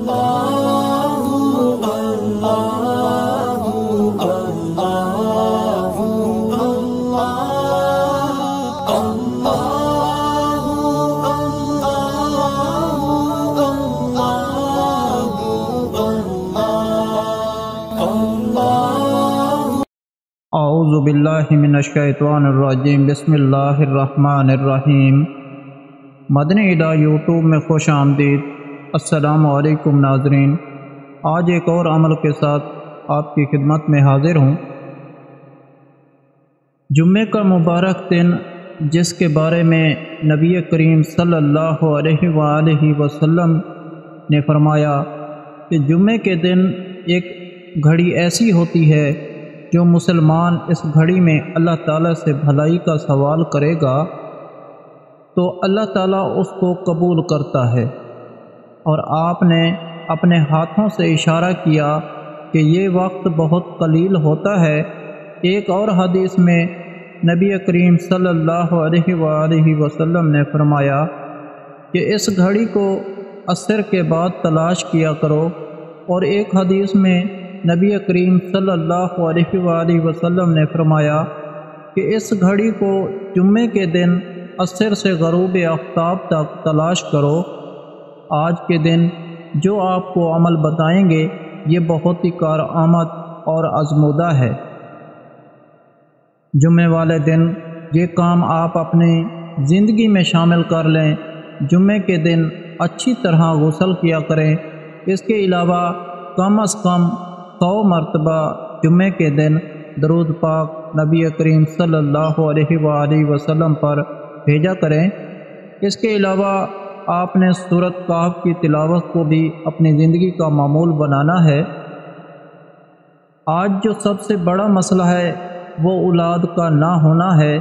اعوذ باللہ من الشیطان الرجیم، بسم اللہ الرحمن الرحیم۔ مدنی ادا یوٹیوب میں خوش آمدید۔ السلام علیکم ناظرین، آج ایک اور عمل کے ساتھ آپ کی خدمت میں حاضر ہوں۔ جمعے کا مبارک دن، جس کے بارے میں نبی کریم صلی اللہ علیہ وآلہ وسلم نے فرمایا کہ جمعے کے دن ایک گھڑی ایسی ہوتی ہے جو مسلمان اس گھڑی میں اللہ تعالیٰ سے بھلائی کا سوال کرے گا تو اللہ تعالیٰ اس کو قبول کرتا ہے، اور آپ نے اپنے ہاتھوں سے اشارہ کیا کہ یہ وقت بہت قلیل ہوتا ہے۔ ایک اور حدیث میں نبی کریم صلی اللہ علیہ وآلہ وسلم نے فرمایا کہ اس گھڑی کو عصر کے بعد تلاش کیا کرو، اور ایک حدیث میں نبی کریم صلی اللہ علیہ وآلہ وسلم نے فرمایا کہ اس گھڑی کو جمعے کے دن عصر سے غروب آفتاب تک تلاش کرو۔ آج کے دن جو آپ کو عمل بتائیں گے یہ بہت ہی کارآمد اور آزمودہ ہے۔ جمعے والے دن یہ کام آپ اپنی زندگی میں شامل کر لیں۔ جمعے کے دن اچھی طرح غسل کیا کریں۔ اس کے علاوہ کم از کم 100 مرتبہ جمعے کے دن درود پاک نبی کریم صلی اللہ علیہ وآلہ وسلم پر بھیجا کریں۔ اس کے علاوہ آپ نے سورۃ کہف کی تلاوت کو بھی اپنی زندگی کا معمول بنانا ہے۔ آج جو سب سے بڑا مسئلہ ہے وہ اولاد کا نہ ہونا ہے۔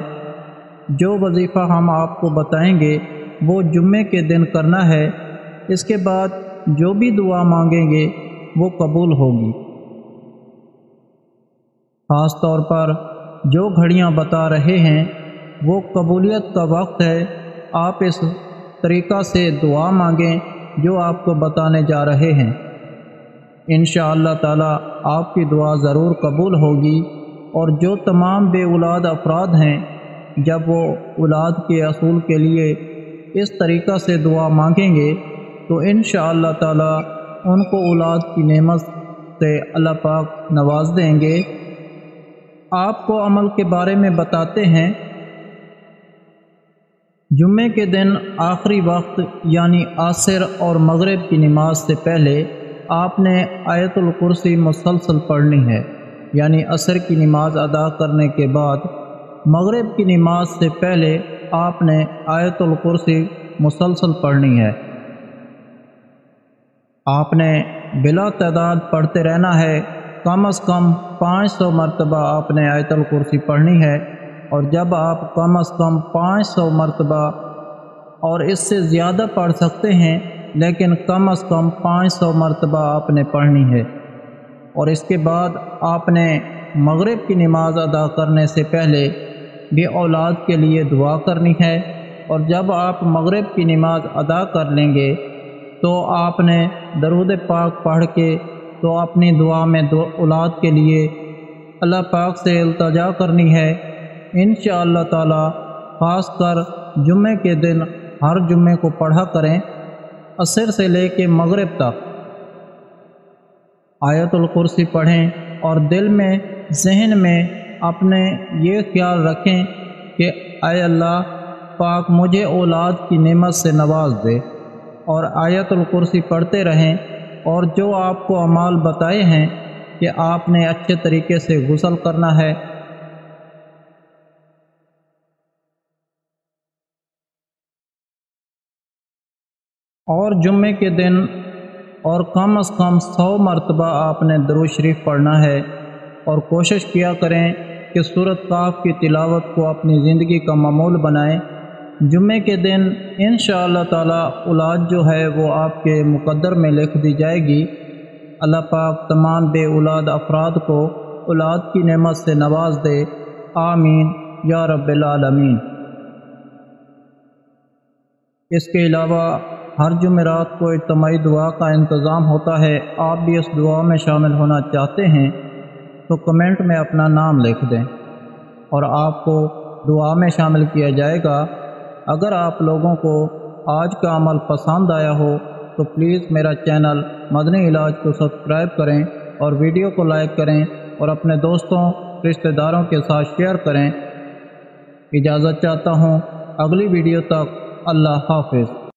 جو وظیفہ ہم آپ کو بتائیں گے وہ جمعے کے دن کرنا ہے۔ اس کے بعد جو بھی دعا مانگیں گے وہ قبول ہوگی۔ خاص طور پر جو گھڑیاں بتا رہے ہیں وہ قبولیت کا وقت ہے۔ آپ اس طریقہ سے دعا مانگیں جو آپ کو بتانے جا رہے ہیں۔ انشاءاللہ تعالی آپ کی دعا ضرور قبول ہوگی۔ اور جو تمام بے اولاد افراد ہیں، جب وہ اولاد کے حصول کے لیے اس طریقہ سے دعا مانگیں گے تو انشاءاللہ تعالی ان کو اولاد کی نعمت سے اللہ پاک نواز دیں گے۔ آپ کو عمل کے بارے میں بتاتے ہیں۔ جمعے کے دن آخری وقت یعنی عصر اور مغرب کی نماز سے پہلے آپ نے آیت الکرسی مسلسل پڑھنی ہے، یعنی عصر کی نماز ادا کرنے کے بعد مغرب کی نماز سے پہلے آپ نے آیت الکرسی مسلسل پڑھنی ہے۔ آپ نے بلا تعداد پڑھتے رہنا ہے۔ کم از کم 500 مرتبہ آپ نے آیت الکرسی پڑھنی ہے، اور جب آپ کم از کم 500 مرتبہ اور اس سے زیادہ پڑھ سکتے ہیں لیکن کم از کم 500 مرتبہ آپ نے پڑھنی ہے۔ اور اس کے بعد آپ نے مغرب کی نماز ادا کرنے سے پہلے بھی اولاد کے لیے دعا کرنی ہے، اور جب آپ مغرب کی نماز ادا کر لیں گے تو آپ نے درود پاک پڑھ کے تو اپنی دعا میں اولاد کے لیے اللہ پاک سے التجا کرنی ہے۔ انشاءاللہ تعالی خاص کر جمعے کے دن ہر جمعے کو پڑھا کریں، عصر سے لے کے مغرب تک آیت الکرسی پڑھیں، اور دل میں ذہن میں اپنے یہ خیال رکھیں کہ اے اللہ پاک مجھے اولاد کی نعمت سے نواز دے، اور آیت الکرسی پڑھتے رہیں۔ اور جو آپ کو اعمال بتائے ہیں کہ آپ نے اچھے طریقے سے غسل کرنا ہے، اور جمعے کے دن اور کم از کم 100 مرتبہ آپ نے درود شریف پڑھنا ہے، اور کوشش کیا کریں کہ سورۃ کہف کی تلاوت کو اپنی زندگی کا معمول بنائیں۔ جمعے کے دن انشاءاللہ تعالی اولاد جو ہے وہ آپ کے مقدر میں لکھ دی جائے گی۔ اللہ پاک تمام بے اولاد افراد کو اولاد کی نعمت سے نواز دے، آمین یا رب العالمین۔ اس کے علاوہ ہر جمعرات کو اجتماعی دعا کا انتظام ہوتا ہے۔ آپ بھی اس دعا میں شامل ہونا چاہتے ہیں تو کمنٹ میں اپنا نام لکھ دیں اور آپ کو دعا میں شامل کیا جائے گا۔ اگر آپ لوگوں کو آج کا عمل پسند آیا ہو تو پلیز میرا چینل مدنی علاج کو سبسکرائب کریں اور ویڈیو کو لائک کریں اور اپنے دوستوں رشتہ داروں کے ساتھ شیئر کریں۔ اجازت چاہتا ہوں، اگلی ویڈیو تک اللہ حافظ۔